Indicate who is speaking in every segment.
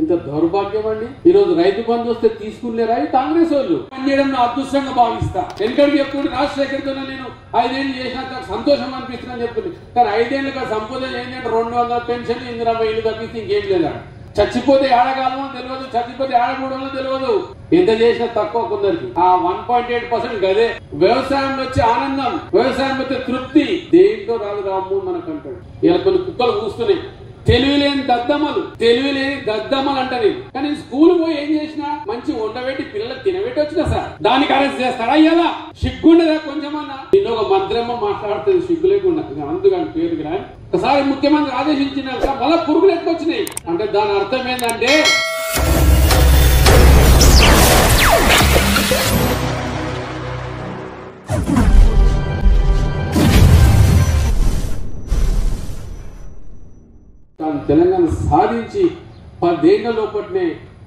Speaker 1: ఇంత దౌర్భాగ్యం అండి. ఈ రోజు రైతు బంధు వస్తే తీసుకునేరా కాంగ్రెస్ వాళ్ళు పనిచేయడం నా అదృష్టంగా భావిస్తా. ఎందుకంటే చెప్పుకుంటే రాజశేఖర్తో నేను 5 ఏళ్ళు చేసినాక సంతోషం అనిపిస్తుందని చెప్తుంది. కానీ 5 ఏళ్ళుగా సంపద ఏంటంటే 200 పెన్షన్, ఇందిరా ఇల్లు తప్పిస్తే ఇంకేం లేదా. చచ్చిపోతే ఏడగాలమో తెలియదు, చచ్చిపోతే ఏడకూడమో తెలియదు. ఎంత చేసినా తక్కువ కొందరికి. ఆ 1.8% గదే. వ్యవసాయంలో వచ్చే ఆనందం, వ్యవసాయం వచ్చే తృప్తి దేంట్లో రాదు రాము మనకు అంటాడు. ఇలా కొన్ని కుక్కలు కూస్తున్నాయి. తెలివిలేని దద్దమ్మలు అంటారు. కానీ స్కూల్ పోయి ఏం చేసినా మంచి వండబెట్టి పిల్లలకు తినబెట్టి వచ్చినా సార్ దానికి అరెస్ట్ చేస్తాడా? అయ్యా సిగ్గుండదా కొంచెమన్నా? నిన్న ఒక మంత్రమ్మ మాట్లాడుతుంది సిగ్గు లేకుండా, అందుకని పేరు కానీ ఒకసారి ముఖ్యమంత్రి ఆదేశించినాక మళ్ళా పురుగులు ఎత్తుకొచ్చినాయి. అంటే దాని అర్థం ఏంటంటే తెలంగాణ సాధించి 10 ఏళ్ల లోపట్నే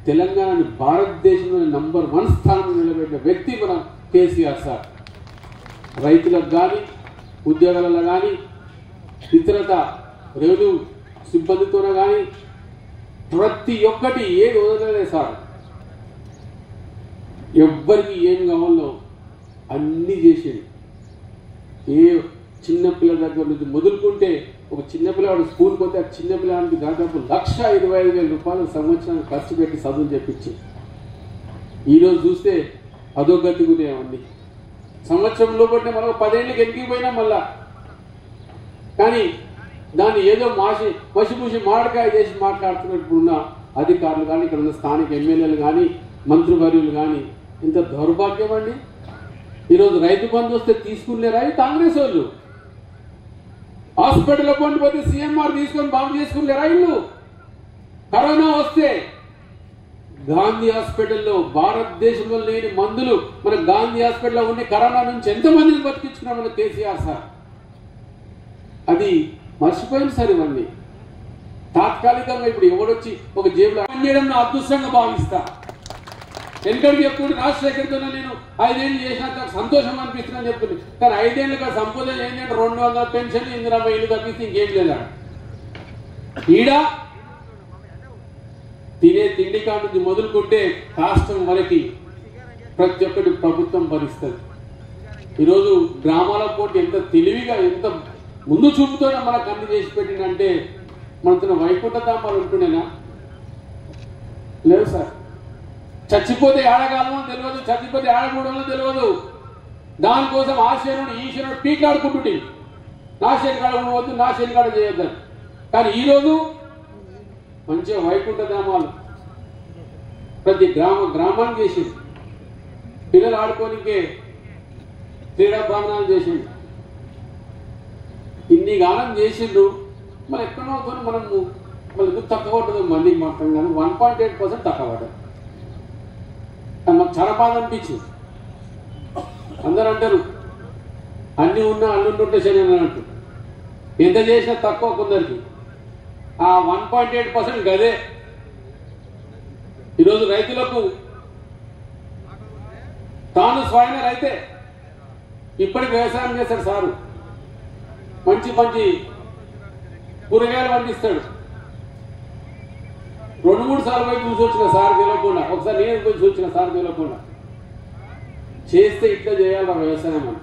Speaker 1: తెలంగాణని భారతదేశంలో నంబర్ 1 స్థానంలో నిలబెట్టిన వ్యక్తి మన కేసీఆర్ సార్. రైతులకు కానీ, ఉద్యోగాలలో కానీ, ఇతరత రెవెన్యూ సిబ్బందితోనే కానీ ప్రతి ఒక్కటి ఏది వదలలేదు సార్. ఎవ్వరికి ఏం కావాలో అన్నీ చేసేది. ఏ చిన్నపిల్లల దగ్గర నుంచి మొదలుకుంటే ఒక చిన్నపిల్లవాడు స్కూల్కి పోతే ఆ చిన్నపిల్లవాడికి దాదాపు 1,25,000 రూపాయలు సంవత్సరానికి ఖర్చు పెట్టి చదువులు చెప్పించి ఈరోజు చూస్తే అధోగతి ఉండేవన్నీ. సంవత్సరంలో పట్టిన మనం 10 ఏళ్ళకి ఎక్కిపోయినా మళ్ళా. కానీ దాన్ని ఏదో మసిపూసి మాడకాయ చేసి మాట్లాడుతున్నట్టున్న అధికారులు కానీ, ఇక్కడ ఉన్న స్థానిక ఎమ్మెల్యేలు కానీ, మంత్రివర్యులు కానీ ఇంత దౌర్భాగ్యం అండి. ఈరోజు రైతు బంధు వస్తే తీసుకునేరా కాంగ్రెస్ వాళ్ళు. హాస్పిటల్ పోటీ పోతే సీఎంఆర్ తీసుకొని బాగు చేసుకునేరా ఇల్లు. కరోనా వస్తే గాంధీ హాస్పిటల్లో భారతదేశంలో లేని మందులు మన గాంధీ హాస్పిటల్లో ఉండే కరోనా నుంచి ఎంతమందిని బతికించుకున్నాం మన కేసీఆర్ సార్. అది మర్చిపోయింది సార్. ఇవన్నీ తాత్కాలికంగా ఇప్పుడు ఎవడొచ్చి ఒక జేబులో పనిచేయడం నా అదృష్టంగా భావిస్తా. ఎందుకంటే చెప్పుకుంటే రాజశేఖర్తో నేను 5 ఏళ్ళు చేసినాక సంతోషం అనిపిస్తుందని చెప్తుంది. కానీ 5 ఏళ్ళుగా సంపద ఏంటంటే 200 పెన్షన్, ఇందిరా ఇల్లు తప్పిస్తే ఇంకేం లేదా. ఈడ తినే తిండి కాడ నుంచి మొదలుకుంటే రాష్ట్రం వరకు ప్రతి ఒక్కటి ప్రభుత్వం భరిస్తుంది. ఈరోజు గ్రామాల పోటీ ఎంత తెలివిగా, ఎంత ముందు చూపుతోనే మనకు అన్ని చేసి పెట్టిందంటే మనతో వైకుంఠ ధామాలు ఉంటుండేనా? లేవు సార్. చచ్చిపోతే ఏడగాలమో తెలియదు, చచ్చిపోతే ఏడకూడమో తెలియదు. దానికోసం ఆ శనుడు ఈ శనుడు పీకాడుకుంటుంటే నా శని కాడ ఉండవద్దు, నా శని కాడ చేయొద్దని. కానీ ఈరోజు మంచిగా వైకుంఠ ధామాలు ప్రతి గ్రామాన్ని చేసింది. పిల్లలు ఆడుకోనికే క్రీడా ప్రాంగణాలు చేసింది. ఇన్ని గానం చేసిండ్రు. మరి ఎక్కడో మనము మళ్ళీ ఎందుకు తక్కువ పడుతుంది మందికి మాత్రం కానీ 1.8% తక్కువ పడ్డది. మాకు చాలా బాధ అనిపించింది. అందరూ అంటారు అన్ని ఉన్నా అల్లుంటుంటే సరే అని అంటారు. ఎంత చేసినా తక్కువ కొందరికి. ఆ 1.8% గదే. ఈరోజు రైతులకు తాను స్వయంగా రైతే ఇప్పటికి వ్యవసాయం చేస్తాడు సారు. మంచి మంచి కూరగాయలు పండిస్తాడు. 2-3 సార్లు పోయి చూసి వచ్చిన సార్ తెలియకుండా, ఒకసారి నేను పోయి చూసిన సార్ తెలియకుండా. చేస్తే ఇట్లా చేయాలి వ్యవసాయం అని.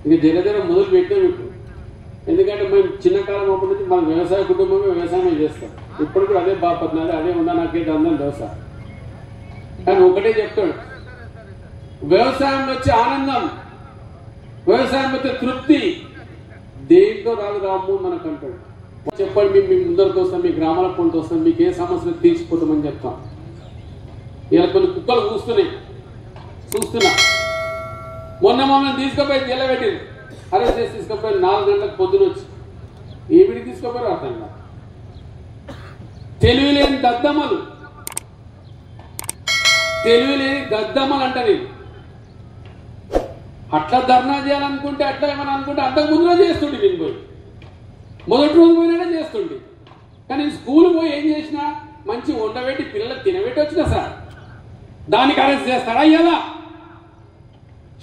Speaker 1: ఇక జర మొదలు పెట్టాము ఇప్పుడు. ఎందుకంటే మేము చిన్నకాలం అప్పటి నుంచి మన వ్యవసాయ కుటుంబమే వ్యవసాయం చేస్తాం. ఇప్పుడు కూడా అదే బాపత్నాది, అదే ఉందా నాకేంటి అందరం వ్యవసాయం. కానీ ఒకటే చెప్తాడు, వ్యవసాయంలో వచ్చే ఆనందం, వ్యవసాయం వచ్చే తృప్తి దేంట్లో రాదు రాము మనకు అంటాడు. చెప్పండి, మీ ముందరికి వస్తాం, మీ గ్రామాల పొంటి వస్తాం, మీకు ఏ సమస్యలు తీర్చిపోతామని చెప్తాం. ఇలా కొన్ని కుక్కలు కూస్తున్నాయి చూస్తున్నా. మొన్న తీసుకుపోయి నిలబెట్టింది, అరెస్ట్ చేసి తీసుకుపోయి 4 గంటలకు పొద్దున వచ్చి ఏమిటి తీసుకుపోయారు అర్థం కాదు. తెలివిలేని దద్దమ్మలు అంట. నేను అట్లా ధర్నా చేయాలనుకుంటే, అట్లా ఏమని అనుకుంటే అంతకు ముందులో చేస్తుండే. నేను పోయి మొదటి రోజు పోయినా చేస్తుండే. కానీ స్కూల్ పోయి ఏం చేసినా మంచి వండబెట్టి పిల్లలకు తినబెట్టి వచ్చినా సార్ దానికి అరెస్ట్ చేస్తాడా? అయ్యా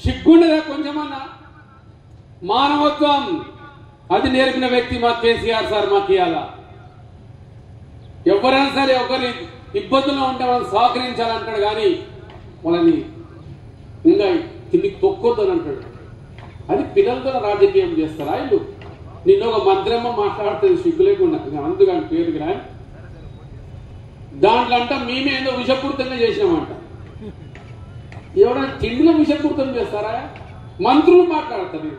Speaker 1: సిగ్గుండదా కొంచెమన్నా? మానవత్వం అది నేర్పిన వ్యక్తి మా కేసీఆర్ సార్ మాకు ఇవ్వాలా. ఎవరైనా సరే ఒకరి ఇబ్బందుల్లో ఉంటే వాళ్ళని సహకరించాలంటాడు, కానీ వాళ్ళని ఇంకా కిందికి తొక్కొద్దని అంటాడు. అది పిల్లలతో రాజకీయం చేస్తారా ఇల్లు? నిన్న ఒక మంత్రమ్మ మాట్లాడుతుంది సిగ్గు లేకుండా, అందుకని పేరు కానీ దాంట్లో అంట మేమేదో విషపూరితంగా చేసినామంట. ఎవరైనా తిండిలో విషపూరితం చేస్తారా? మంత్రులు మాట్లాడతారు.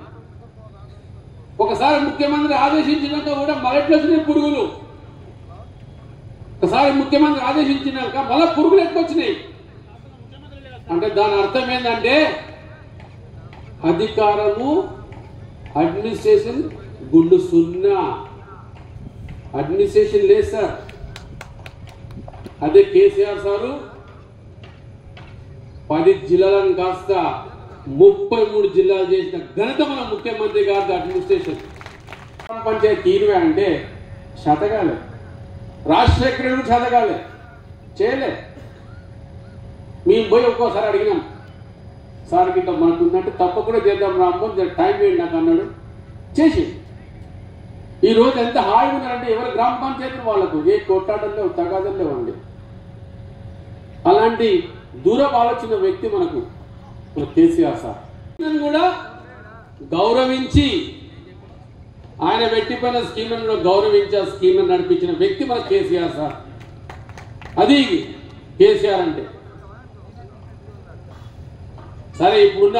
Speaker 1: ఒకసారి ముఖ్యమంత్రి ఆదేశించినాక కూడా మలెట్లు వచ్చినాయి పురుగులు. ఒకసారి ముఖ్యమంత్రి ఆదేశించినాక మళ్ళా పురుగులు ఎట్టుకొచ్చినాయి. అంటే దాని అర్థం ఏంటంటే అధికారము అడ్మినిస్ట్రేషన్ గుండు సున్నా. అడ్మినిస్ట్రేషన్ లేదు సార్. అదే కేసీఆర్ సారు 10 జిల్లాలను కాస్త 33 జిల్లాలు చేసిన ఘనత మన ముఖ్యమంత్రి గారి అడ్మినిస్ట్రేషన్. పంచాయతీ తీరువే అంటే శతకాలే. రాజశేఖరుడు శతకాలే చేయలే. మేము పోయి ఒక్కోసారి అడిగినాం, సార్ గిట్ట మనకు ఉందంటే తప్పకుండా చేద్దాం రామ్మోహన్, టైం వేయండి నాకు అన్నాడు. చేసి ఈ రోజు ఎంత హాయిగా ఉన్నారంటే ఎవరు గ్రామ పంచాయతీ వాళ్ళకు ఏ కొట్టాడల్లో తగాదల్లో ఉంది. అలాంటి దూరపు ఆలోచన వ్యక్తి మనకు కేసీఆర్ సార్. కూడా గౌరవించి ఆయన పెట్టిపోయిన స్కీమ్లను గౌరవించి ఆ స్కీమ్ను నడిపించిన వ్యక్తి మన కేసీఆర్ సార్. అది కేసీఆర్ అంటే. సరే ఇప్పుడున్న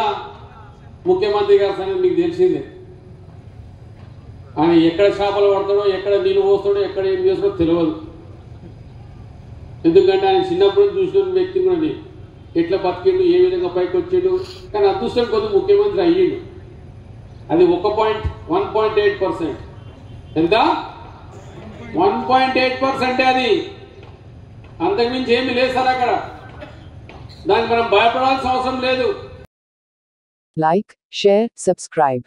Speaker 1: ముఖ్యమంత్రి గారి సంగతి మీకు తెలిసిందే. ఆయన ఎక్కడ చేపలు పడతాడో, ఎక్కడ నీళ్ళు పోస్తాడో, ఎక్కడ ఏం చేస్తాడో తెలియదు. ఎందుకంటే ఆయన చిన్నప్పుడు చూసిన వ్యక్తి కూడా ఎట్లా బతికిండు, ఏ విధంగా పైకి వచ్చాడు. కానీ అదృష్టం కొద్ది ముఖ్యమంత్రి అయ్యిండు. అది 1.8%. ఎంత? 1.8%. అది అంతకుమించి ఏమీ లేదు సార్ అక్కడ. దానికి మనం భయపడాల్సిన అవసరం లేదు.
Speaker 2: Like, share, subscribe.